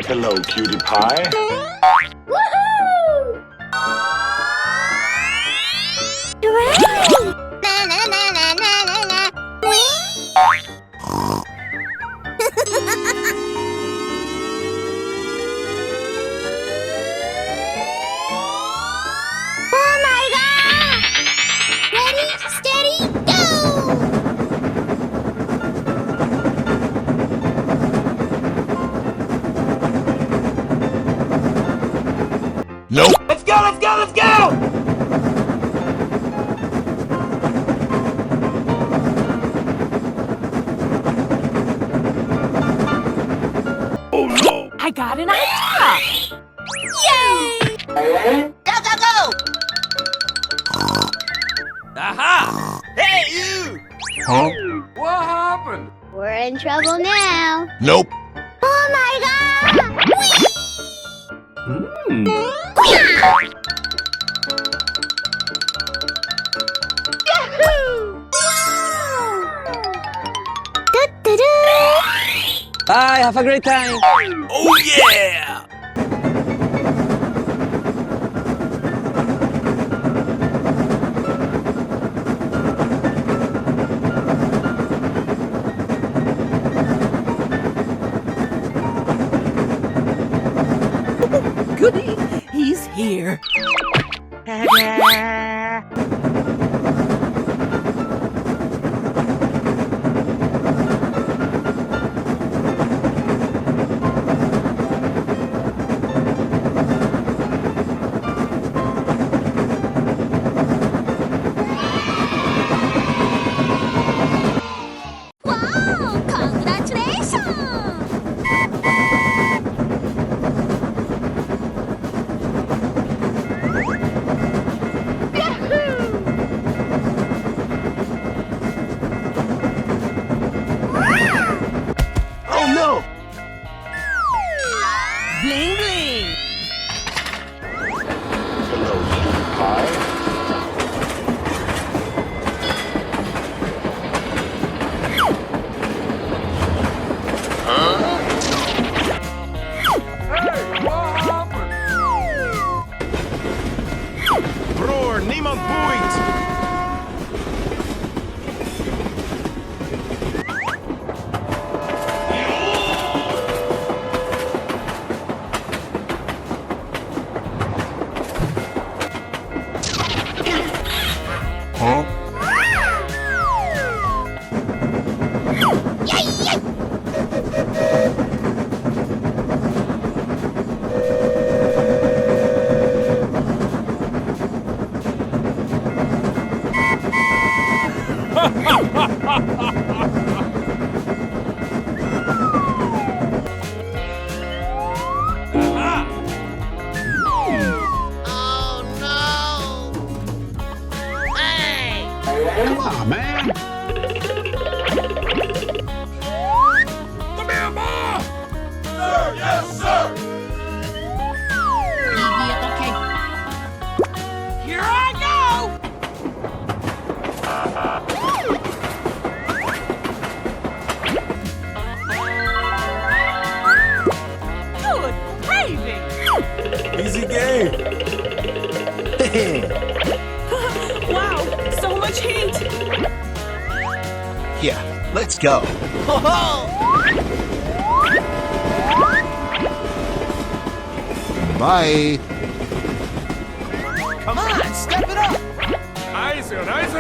Hello, cutie pie. Woohoo! Hooray! Na na na na na na na. Whee! Oh my God! Ready, steady, go! Nope. Let's go, let's go, let's go! Oh no! I got an idea! Yay! Go, go, go! Aha! Hey, you! Huh? What happened? We're in trouble now. Nope. Oh my God! Whee! Hmm. Yahoo! Do-do-do! Bye, have a great time! Oh yeah! Goody, he's here. Wow! Congratulations! Oh no! Bling bling. Hello, cutie pie. Hey, what happened? Broer, niemand boeit! Huh? Come on, man! Come here, Ma! Sir, yes, sir! Here I go! Good gravy! Easy game! Wow, so much heat! Yeah, let's go! Bye! Come on, step it up! Nice, nice!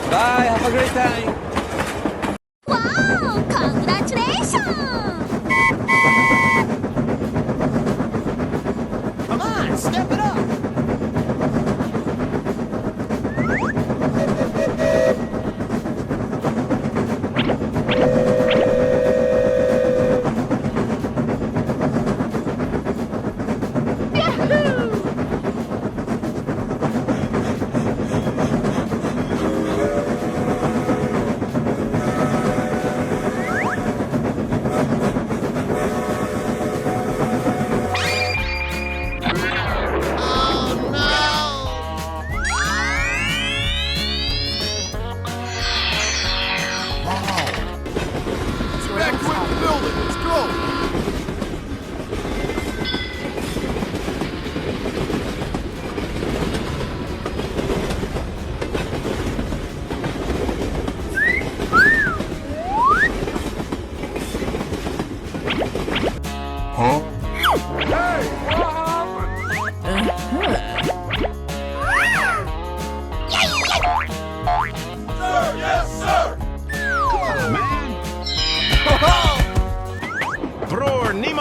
Bye, have a great time! Wow! Congratulations! Come on, step it up!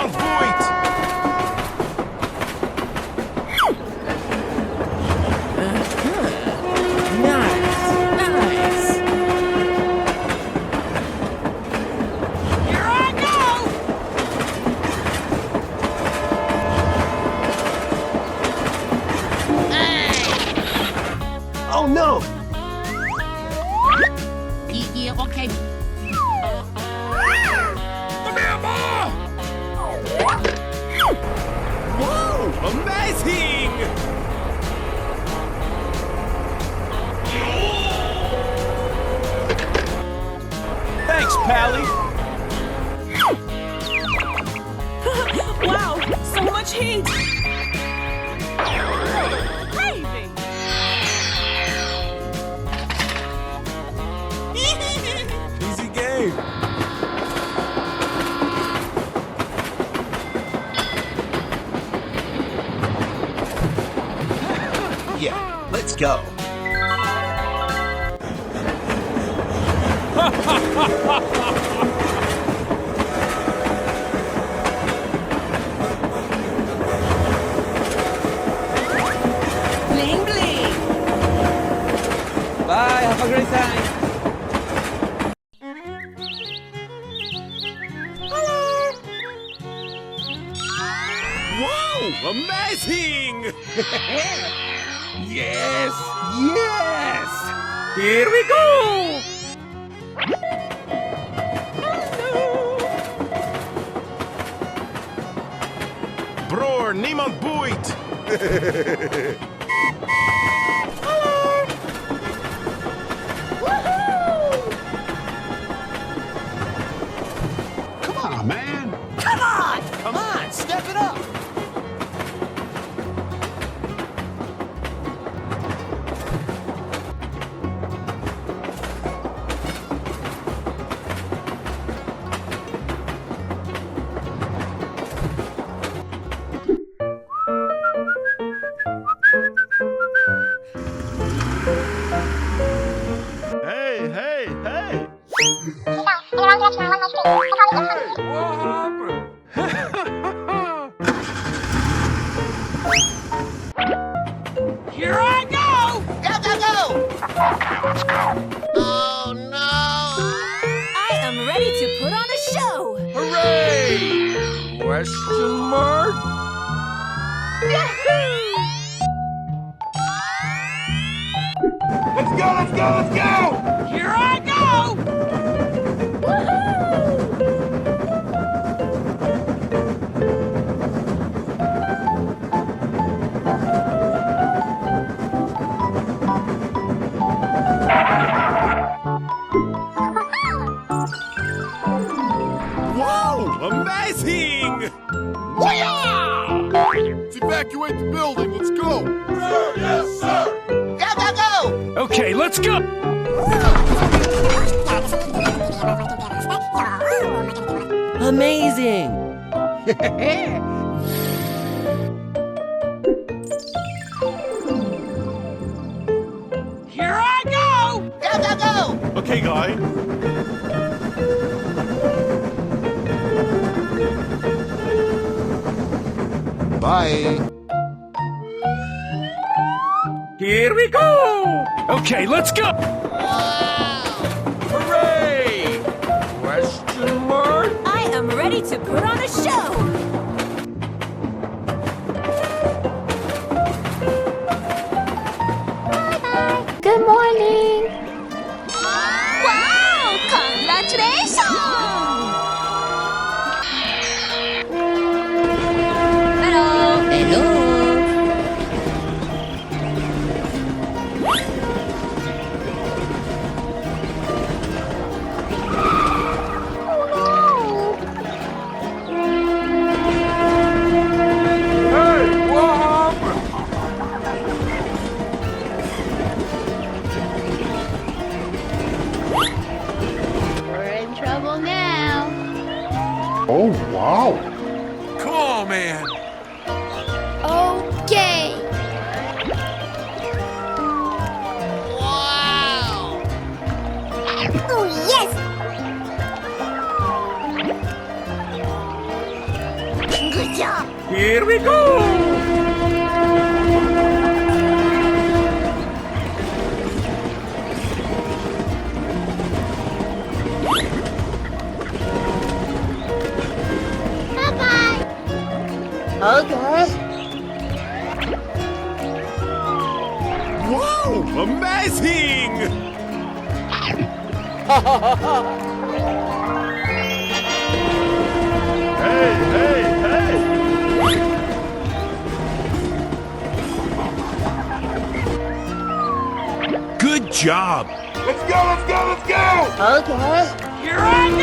niemand boeit. Nice. Here I go. Oh no! Okay. Whoa! Amazing! Thanks, Pally. Wow, so much heat. Crazy. Easy game. Yeah, let's go. Bling bling. Bye, have a great time. Whoa! Amazing! Yes! Yes! Here we go. Broer, niemand boeit! Come on, man! Come on, step it up. Hey, hey, hey! What happened? Here I go. Go, go, go! Okay, let's go. Oh, no! I am ready to put on a show. Hooray! Question mark? Let's go, let's go, let's go! Here I go. Whoa! Amazing! Let's evacuate the building, let's go! Sir, yes, sir! Go, go, go! Okay, let's go! Amazing. Here I go. Go, go, go! Okay, guy. Bye! Here we go. Okay, let's go! Hooray! Question mark? I am ready to put on a show. Good morning! Wow! Congratulations! Hello! Hello! Hey, what happened? We're in trouble now. Oh, wow! Come on, man! Okay. Wow. Oh, yes. job! Here we go! Bye-bye! Okay. Wow! Amazing! Hey, hey, hey! Good job! Let's go, let's go, let's go! Okay. Here I go!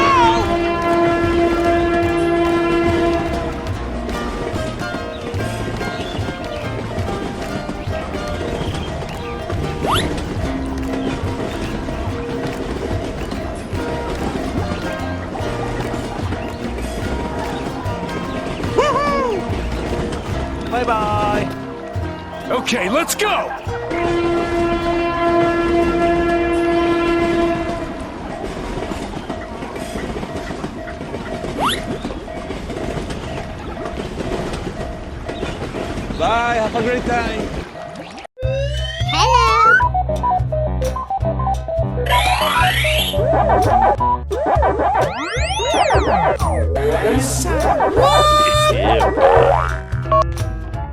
Bye bye. Okay, let's go! Bye. Have a great time. Hello!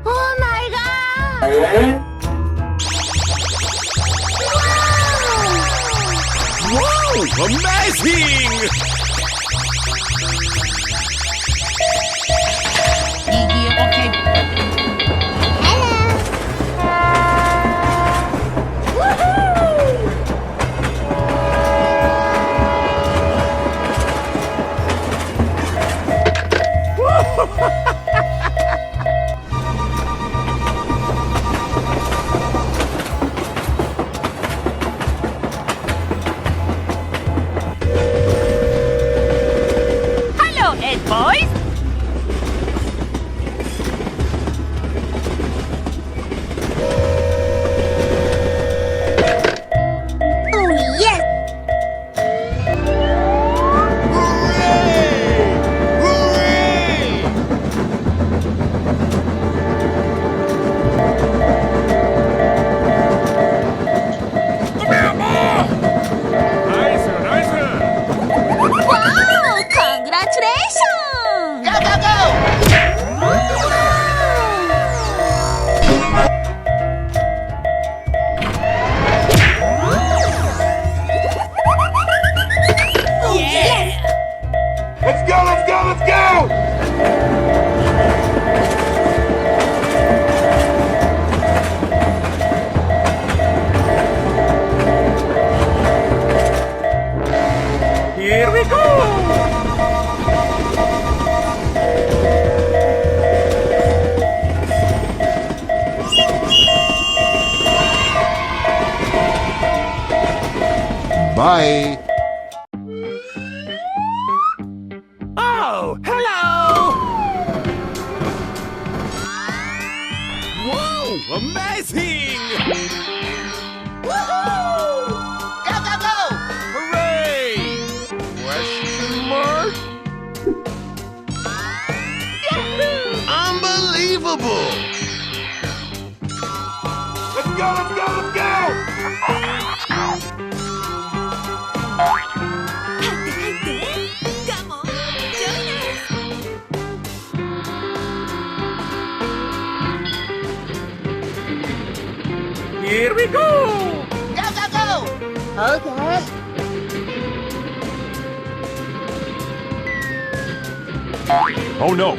Oh my god! Wow! Amazing! Hello, Ed boys! Oh yes! Nice, nice! Wow! Congratulations! Go go go! Let's go, let's go, let's go! Here we go! Bye! Oh, hello. Wow! Amazing! Go go go! Hooray! Question mark? Unbelievable! Let's go, let's go, let's go! Come on, join us! Here we go! Go go go! Okay. Oh no!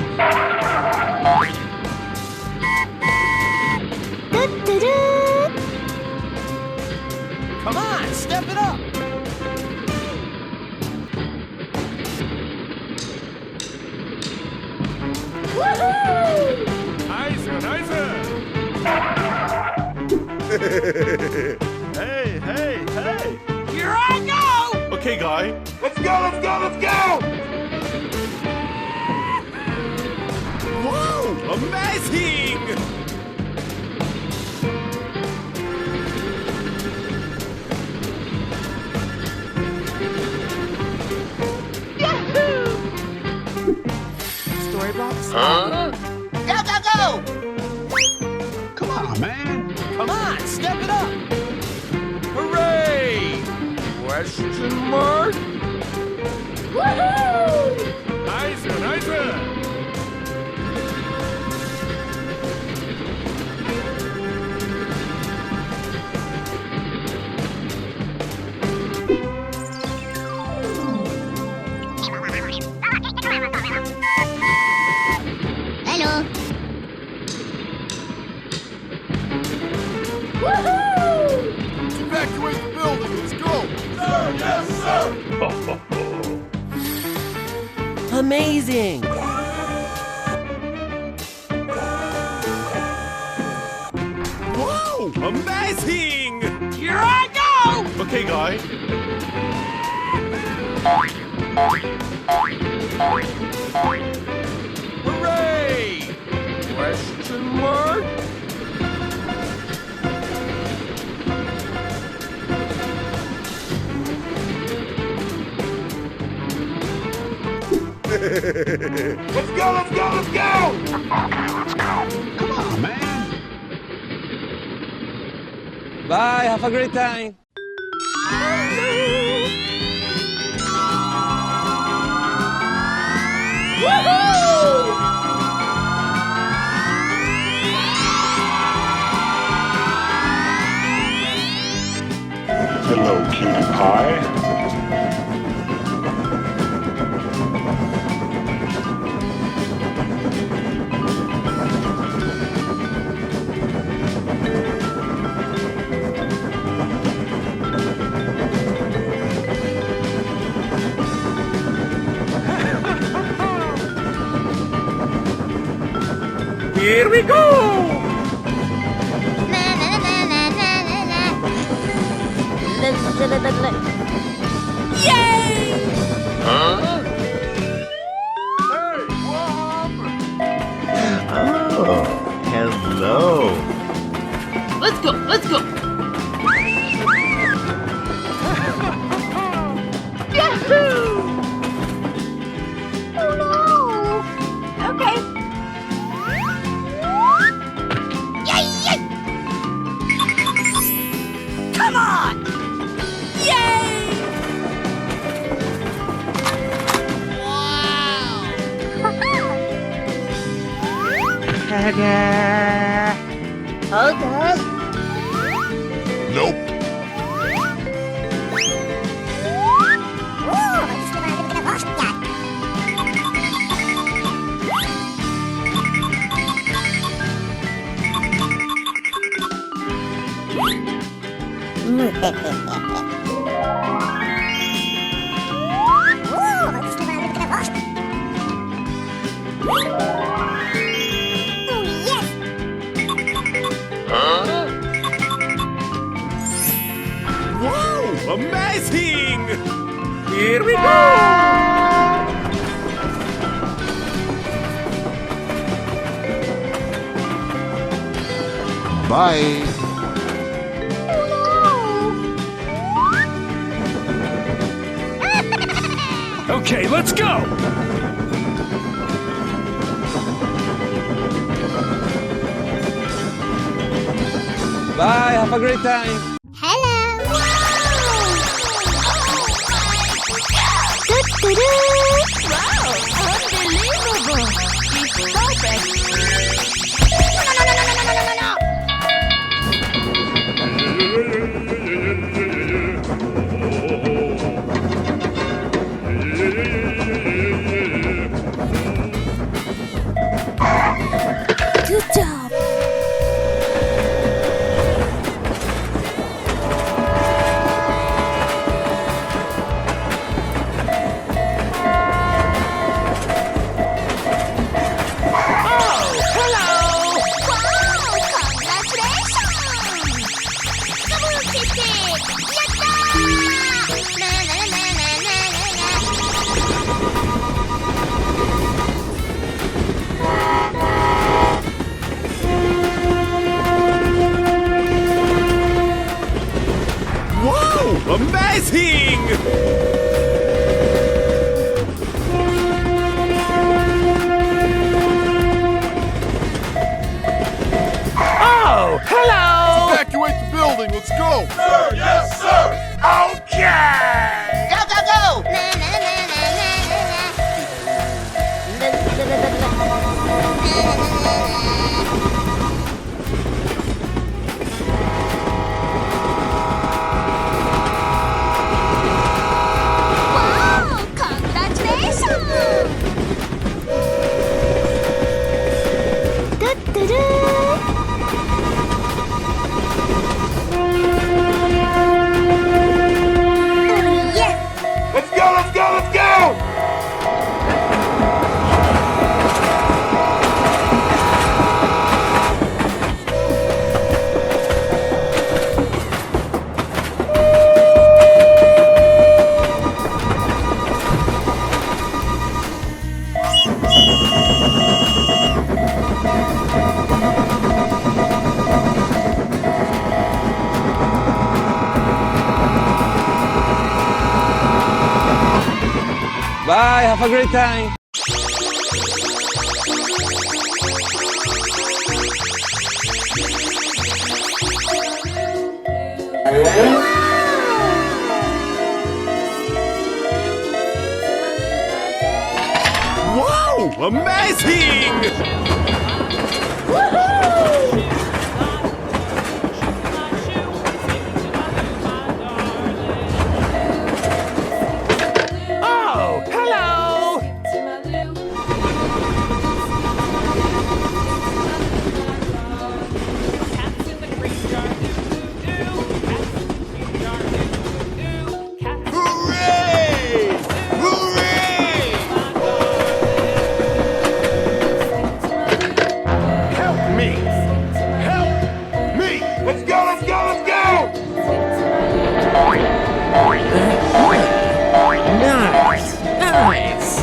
Doo-doo-doo. Come on, step it up. Nice, nice! Hey, hey, hey! Here I go! Okay, guy. Let's go, let's go, let's go! Wow! Amazing! worry about Go, go, go! Come on, man. Come on, step it up! Hooray! Question mark? Woohoo! Nice, nice. Hello. Woohoo! Evacuate the building. Let's go. Sir, yes, sir. Amazing! Wow! Amazing! Here I go! Okay, guy. Hooray! Question mark? Let's go, let's go, let's go! Come on, man. Bye, have a great time! Woohoo! Hello, cutie pie. Here we go! Na na na na na na na. La la la la la. Yay! Hey, what happened? Oh, hello. Let's go, let's go! Yahoo! Oh no. Okay. Yay, yay! Come on! Yay! Okay. Nope. Oh, yes. Wow! Amazing! Here we go! Bye. Okay, let's go! Bye, have a great time! Hello. Wow! Unbelievable! It's perfect! Good job. Bye, have a great time. Wow! Amazing! Oh, hello! Hooray! Hooray! Help me! Help me! Let's go, let's go, let's go! Nice! Nice!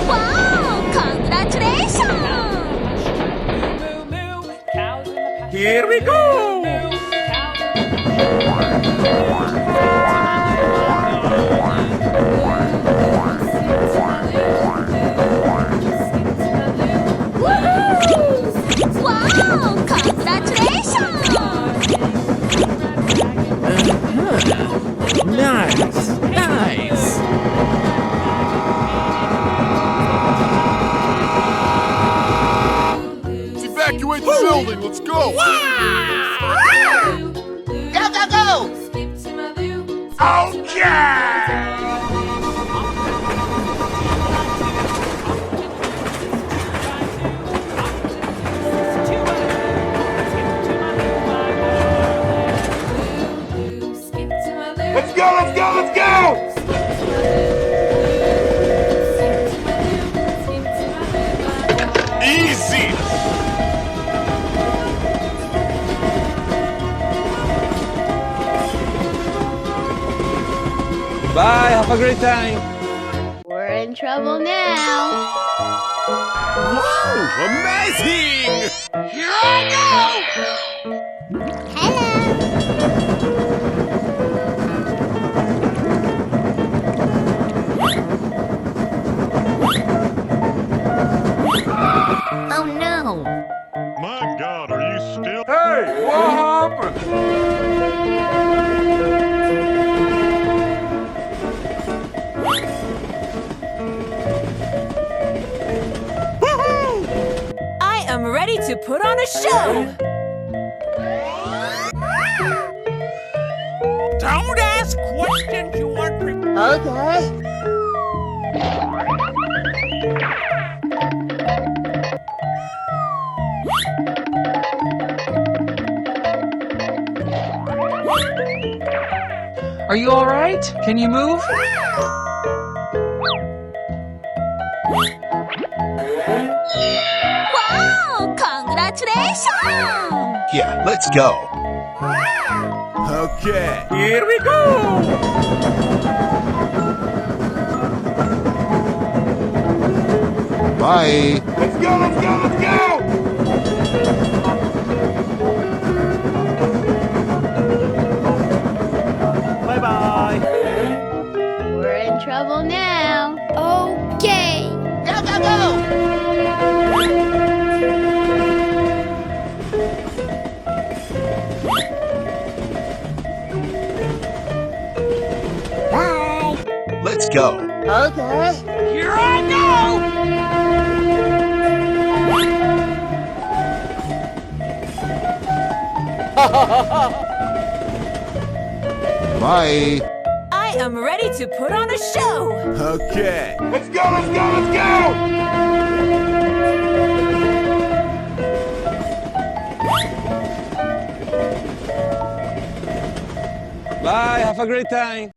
Wow! Congratulations! Here we go! Wow! Congratulations! Nice! Nice! Evacuate the building, let's go! Go, go, go! Okay! Let's go, let's go, let's go! Easy! Bye, have a great time. We're in trouble now. Wow! Amazing! Here I Hello. Oh no. My God, are you still? Hey, what happened? I am ready to put on a show! Don't ask questions you aren't prepared. Okay. Are you all right? Can you move? Wow! Congratulations! Yeah, let's go. Okay, here we go! Bye. Let's go, let's go, let's go! Bye-bye! We're in trouble now. Okay. Go, go, go! Bye. Let's go. Okay. Here I go! Bye. I am ready to put on a show! Okay, Let's go, let's go, let's go! Bye, have a great time.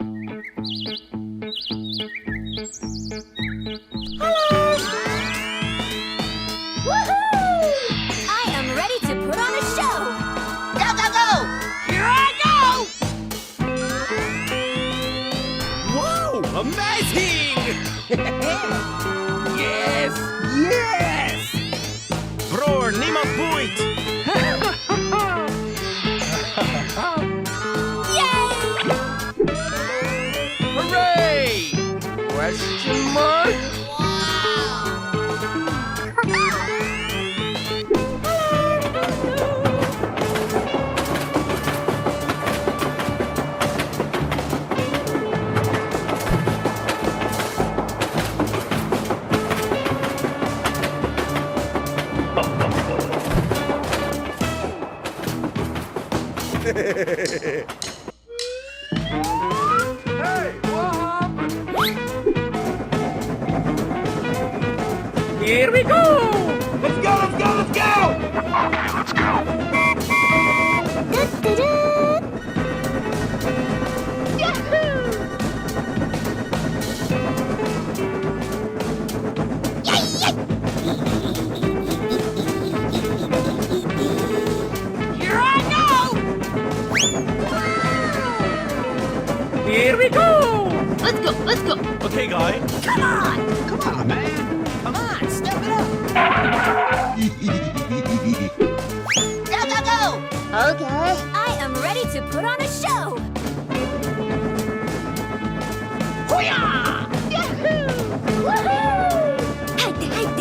Woohoo! I am ready to put on a show. Go, go, go! Here I go! wow! Amazing! yes! Yes! Bror, niemand boeit! Question mark? Hey, what happened? Here we go! Let's go, let's go, let's go! Okay, let's go. ルッルルーヤッホーやいやい Here I go! Here we go! Let's go, let's go! Okay, guy. Come on! Come on, man! Come on, step it up! Go, go, go! Okay. I am ready to put on a show! Yahoo! Woohoo! 入って入って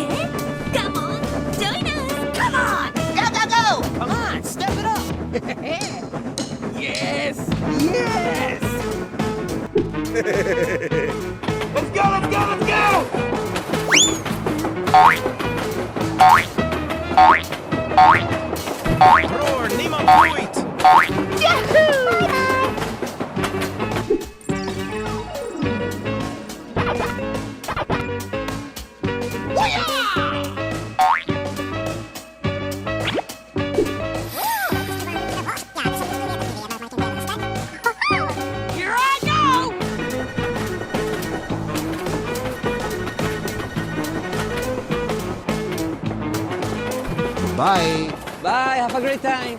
Come on, join us! Come on! Go, go, go! Come on, step it up! Yes! Yes! Let's go, let's go, let's go! Roar, Nemo, do it! Yahoo! Here I go! Bye. Bye, have a great time.